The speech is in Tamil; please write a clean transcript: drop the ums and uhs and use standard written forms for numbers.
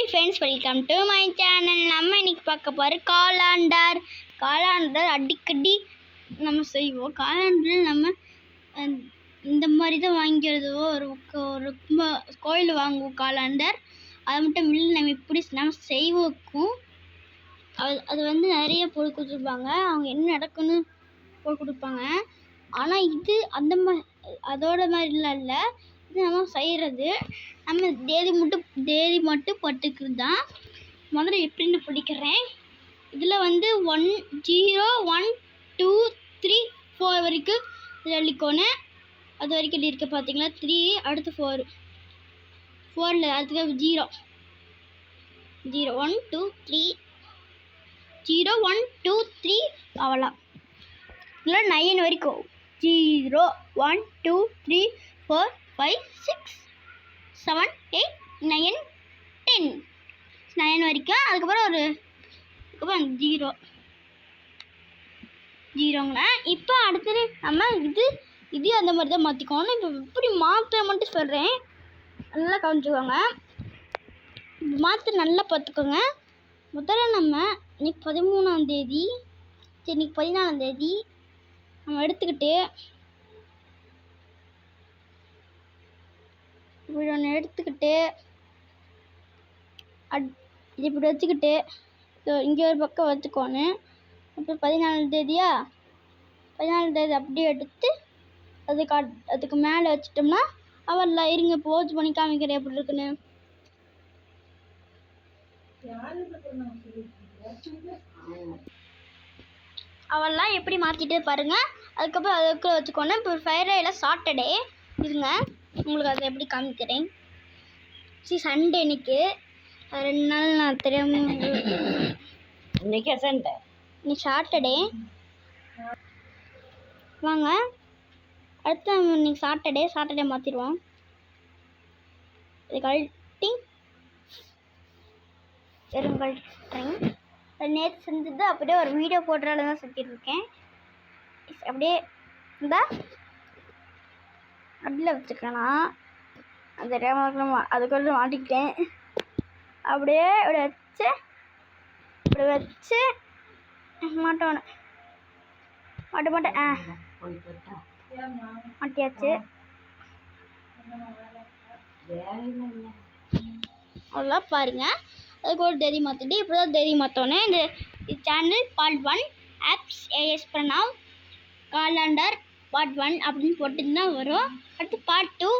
Hi friends, welcome to my channel. நம்ம இன்னைக்கு பார்க்க போகிற காலாண்டர் அடிக்கடி நம்ம செய்வோம். காலாண்டரில் நம்ம இந்த மாதிரி தான் வாங்கிக்கிறதோ ரொம்ப கோயில் வாங்குவோம் காலாண்டர். அது மட்டும் இல்லை, நம்ம இப்படி நம்ம செய்வோக்கும் அது நிறைய போட்டு கொடுத்துருப்பாங்க. அவங்க என்ன நடக்குன்னு போட்டு கொடுப்பாங்க. ஆனால் இது அதோட மாதிரிலாம் இல்லை. இது நம்ம செய்கிறது நம்ம தேதி மட்டும் பட்டுக்கிறது தான். முதல்ல எப்படின்னு படிக்கிறேன். இதில் 1 0 1 2 3 4 வரைக்கும் இதில் எழுதிக்கோணும். அது வரைக்கும் இருக்க பார்த்தீங்களா? 3 அடுத்து 4 4ல் அதுக்கு 0 0 1 2 3 0 1 2 3 அவ்வளோ. இதில் 9 வரைக்கும் 0 1 2 3 4 5 6 7 8 9 10 9 வரைக்கும். அதுக்கப்புறம் 0ங்க. இப்போ அடுத்தது நம்ம இது அந்த மாதிரி தான் மாற்றிக்கோணும். இப்போ எப்படி மாற்ற மட்டும் சொல்கிறேன், நல்லா கவனிச்சுக்கோங்க. மாற்ற நல்லா பார்த்துக்கோங்க. முதல்ல நம்ம இன்னைக்கு 13ஆம் தேதி, இன்னைக்கு 14ஆம் தேதி நம்ம எடுத்துக்கிட்டு இப்படி ஒன்று எடுத்துக்கிட்டு இப்படி வச்சுக்கிட்டு இங்கே ஒரு பக்கம் வச்சுக்கோணும். அப்புறம் 14ஆம் தேதியா, 14ஆம் தேதி அப்படியே எடுத்து அதுக்கு மேலே வச்சிட்டோம்னா அவல்ல இருங்க போச்சு பண்ணி காமிக்கிறேன் எப்படி இருக்குன்னு. அவெல்லாம் எப்படி மாற்றிட்டு பாருங்க. அதுக்கப்புறம் அதுக்குள்ள வச்சுக்கோணும். இப்போ ஃப்ரைடேல சாட்டர்டே இருங்க, உங்களுக்கு அதை எப்படி காமிக்கிறேன். சண்டே இன்னைக்கு 2 நாள் நான் தெரியாம. இன்னைக்கு சண்டே, இன்னைக்கு சாட்டர்டே. வாங்க அடுத்து இன்னைக்கு சாட்டர்டே மாற்றிடுவோம். இது கழட்டி நேற்று செஞ்சது அப்படியே ஒரு வீடியோ போடுறால தான் சுற்றிட்டு இருக்கேன். அப்படியே இருந்தால் அடியில் வச்சுக்கலாம். அந்த அதுக்குள்ள மாட்டிக்கிட்டேன். அப்படியே இப்படி வச்சு மாட்டேன் மாட்டியாச்சு. அவ்வளோ பாருங்க. அதுக்கு ஒரு தேதி மாற்றிட்டு இப்படி தான் தேதி மாற்றோன்னே இந்த channel part 1 apps as Pranav calendar part 1 அப்படின்னு போட்டு தான் வரும். அடுத்து பார்ட் 2